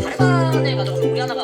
잘만 해가지고 우리 하나가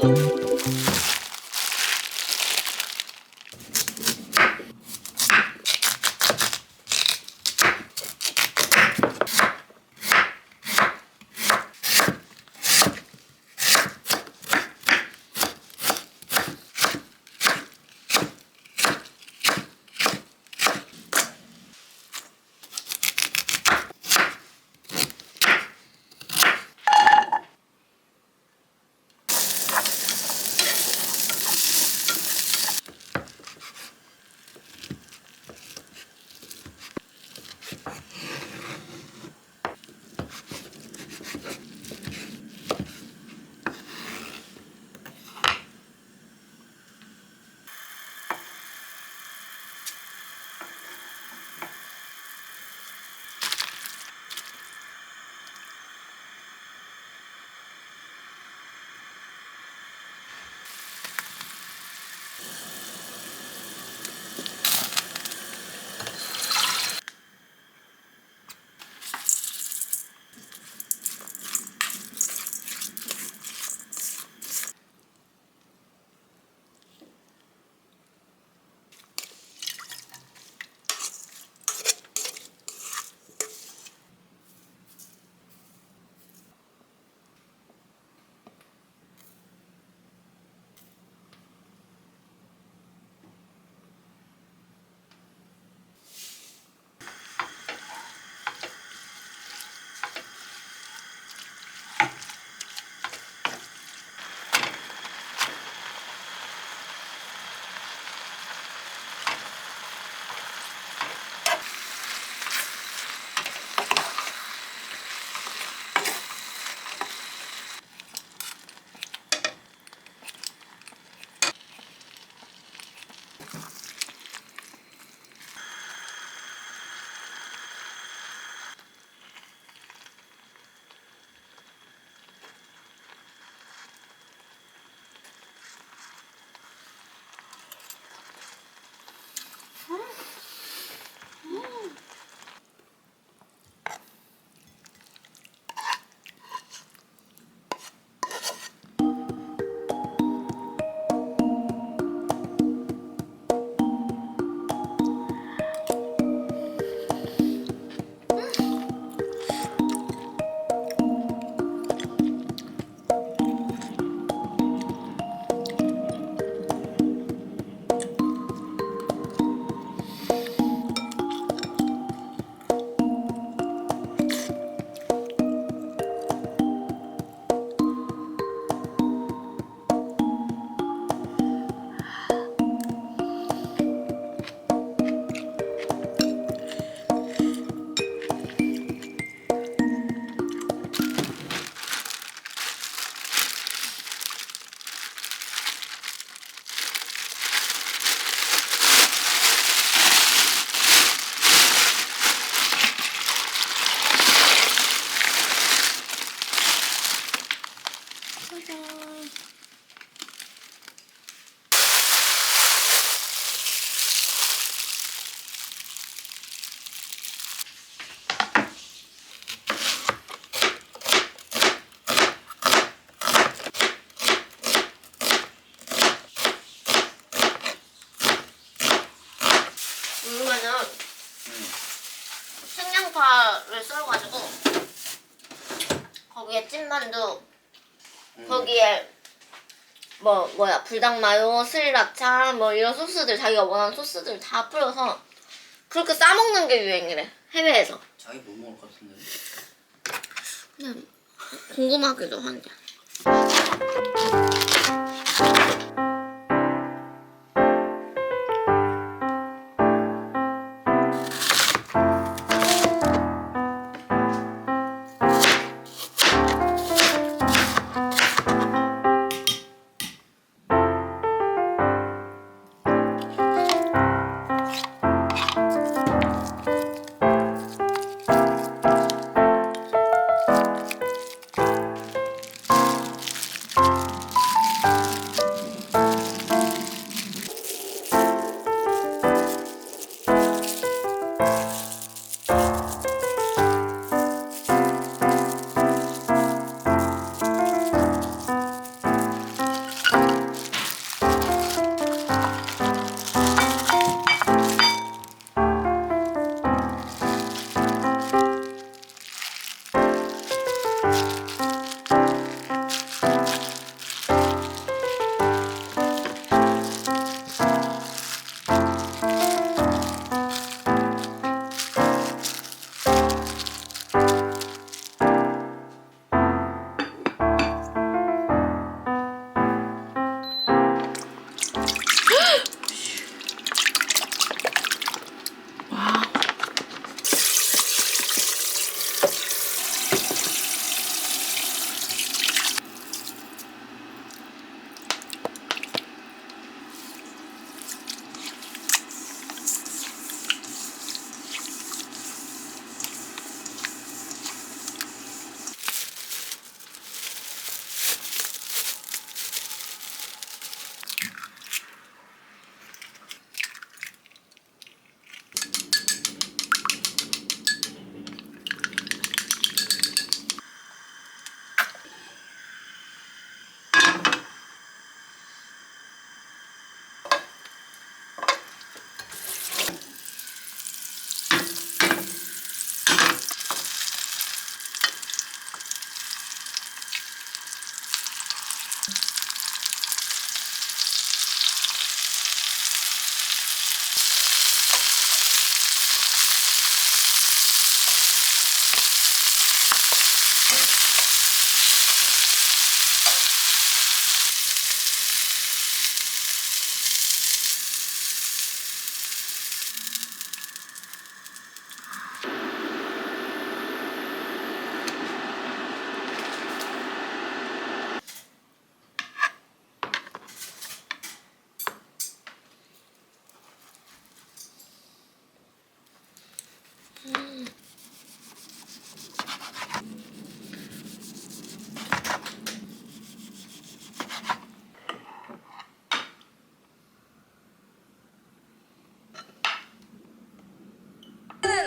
그러면은 생양파를 썰어가지고 거기에 찐만두 거기에 뭐야 불닭 마요, 스리라차 뭐 이런 소스들 자기가 원하는 소스들 다 뿌려서 그렇게 싸먹는 게 유행이래 해외에서. 자기 못 먹을 것 같은데. 그냥 궁금하기도 한데.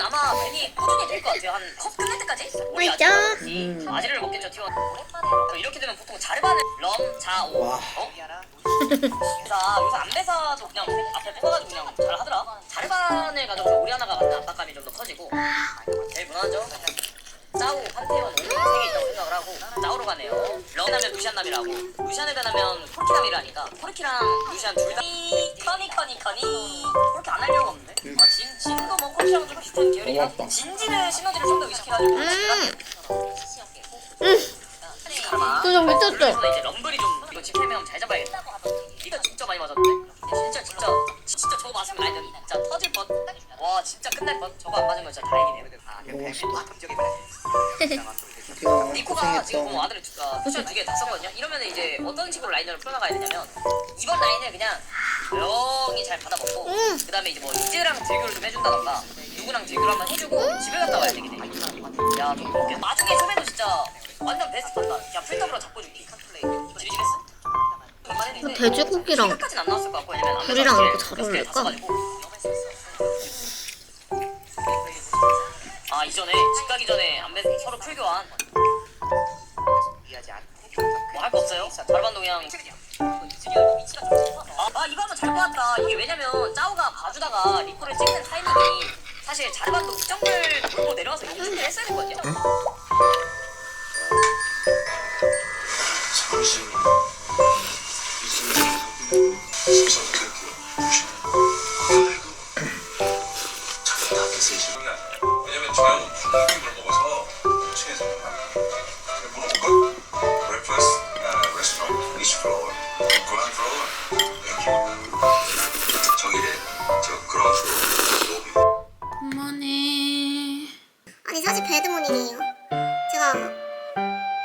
아마 벤이 꾸준히 될 것 같아요. 한 컵 끝날 때까지 우리 맞아. 아지를 먹겠죠. T1 이렇게 되면 보통 자르반을 럼, 자, 오 와. 요새 안배사도 그냥 앞에 뽑아가지고 그냥 잘 하더라. 자르반을 가져서 오리아나가 갖는 압박감이 좀 더 커지고 제일 무난하죠. 짜오, 판테온, 오는 3개 있다고 생각을 하고 짜오로 가네요. 럼하면 루시안남이라고 루시안에 대하면 코르키남이라니까 코르키랑 루시안 둘 다 커니 그렇게 안 하려고 없는데 진도 뭐 코르키랑 좀 비슷한 계열이긴 한데 진지는 시너지를 좀 더 의식해가지고 그거 좀 미쳤어. 그래서 이제 럼블이 좀 이거 집회면 잘 잡아야겠다. 이거 진짜 많이 맞았는데 진짜 저거 맞으면 라인전 진짜 터질 뻔. 와 진짜 끝날 뻔. 저거 안 맞은 거 진짜 다행이네요. 니코가 지금 보면 아들을 쿠션 2개 다 썼거든요. 이러면 이제 어떤 식으로 라인전을 풀어나가야 되냐면 이번 라인을 그냥 조용히 잘 받아먹고 그 다음에 이제 뭐 이즈랑 딜교를 좀 해준다던가 누구랑 딜교를 한번 해주고 집에 갔다 와야 되겠네. 야 좀 그렇게 나중에 섭외도 진짜 완전 베스트 판단. 야 풀더블로 잡고 줄게. 지리지겠어? 돼지고기랑 까진 안 나왔을 것 같고 왜냐면 굴이랑 이렇게 잘 어울릴까? 아 이전에 집 가기 전에 안배 서로 풀교환 뭐 할 거 없어요? 자르반도 그냥 이거 하면 잘 뽑았다. 이게 왜냐면 짜오가 봐주다가 리코를 찍는 타이밍이 사실 자르반도 정글 돌고 내려와서 용준을 했어야 됐거든요. 왜냐면 저 형은 방금을 먹어서 층에서 물어볼까? Breakfast, restaurant, which floor? Ground floor? 정일에 저 ground floor. 어머니. 아니 사실 배드모닝이에요. 제가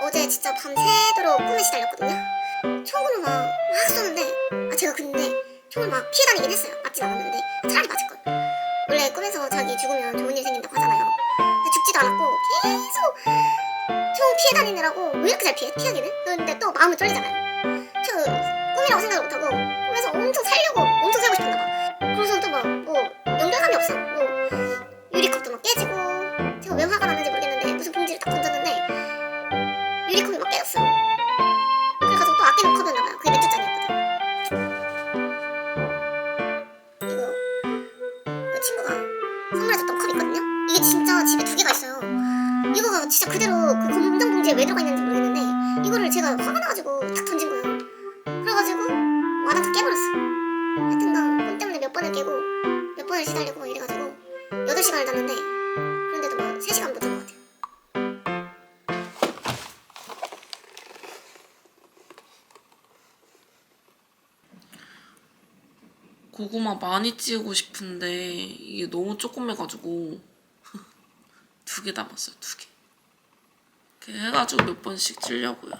어제 진짜 밤새도록 꿈에 시달렸거든요. 총으로 막 쏘는데 제가 근데 총을 막 피해 다니긴 했어요. 맞진 않았는데 차라리 맞을걸. 원래 꿈에서 자기 죽으면 좋은 일 생긴다고 하잖아요. 근데 죽지도 않았고 계속 총 피해 다니느라고 왜 이렇게 잘 피하기는? 근데 또 마음은 쫄리잖아요. 저 꿈이라고 생각을 못하고 꿈에서 엄청 살고 싶었나 봐. 그래서 또 막 뭐 연결감이 없어. 뭐 막 깨지고 제가 왜 화가 나는지 모르겠는데 무슨 봉지를 딱 던졌는데 유리컵이 막 깨졌어요. 그래가지고 또 아끼는 컵이었나봐요. 그게 맥주잔이었거든. 이거 그 친구가 선물해줬던 컵 있거든요. 이게 진짜 집에 2개가 있어요. 이거가 진짜 그대로 그 검정 봉지에 왜 들어가 있는지 모르겠는데 이거를 제가 화가 나가지고 탁 던진 거예요. 그래가지고 와당탕 깨버렸어. 하여튼 나혼 때문에 몇 번을 깨고 몇 번을 시달리고 막 이래가지고 8시간을 잤는데 그런데도 막 3시간 못 잔 것 같아요. 고구마 많이 찌우고 싶은데 이게 너무 조그매가지고 2개 담았어요. 2개. 이렇게 해가지고 몇 번씩 찌려고요.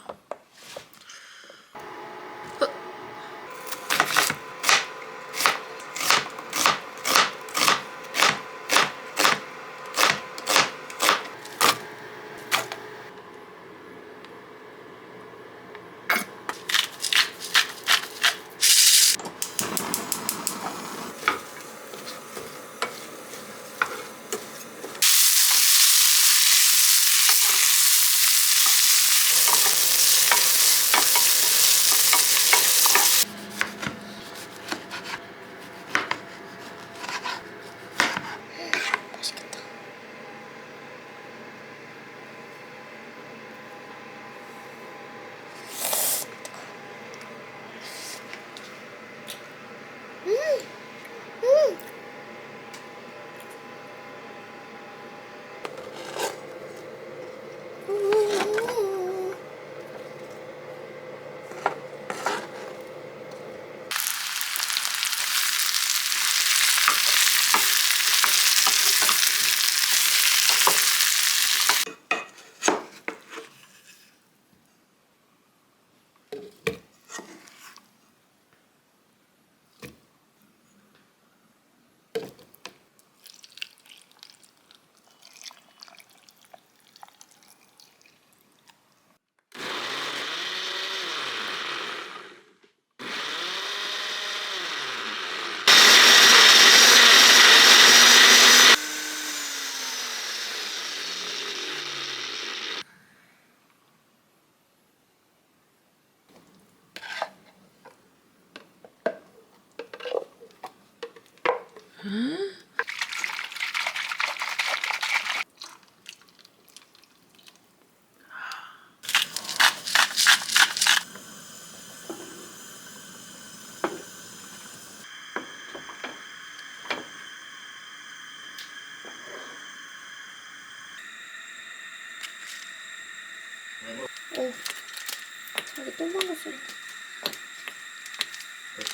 저기 또 먹었어요.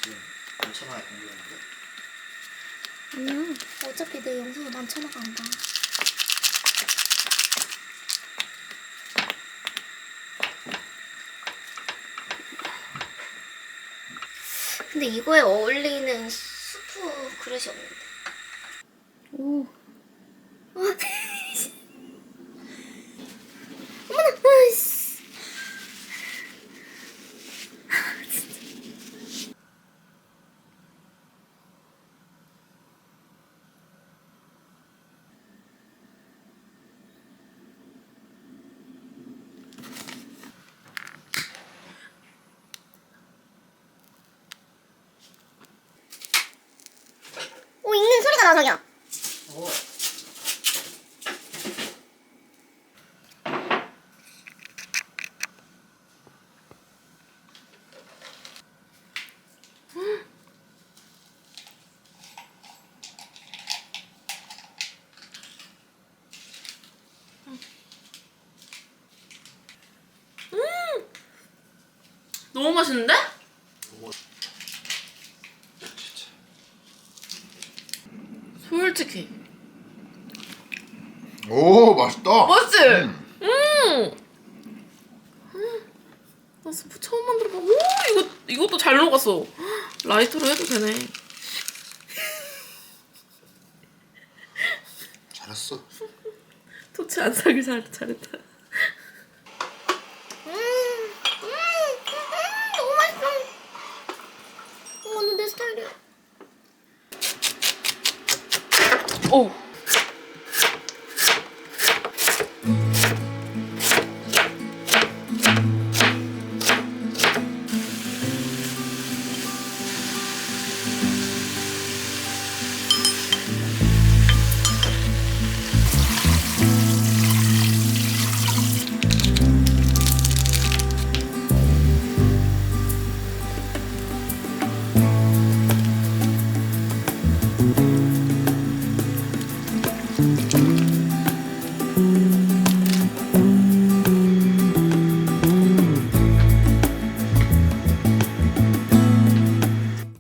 지금 11,000원에 공부했는데 아니야. 어차피 내 영상은 11,000원가 안 봐. 근데 이거에 어울리는 수프 그릇이 없는데. 오. 어머나, 아이씨. 오, 읽는 소리가 나, 자기야. 너무 맛있는데? 진짜 솔직히 오 맛있다. 맛있지? 나 스프 처음 만들어봐. 오, 이것도 잘 녹았어. 라이터로 해도 되네. 잘했어. 토치 안 사길 잘했다. 너무 맛있어. 이거는 내 스타일이야. 오.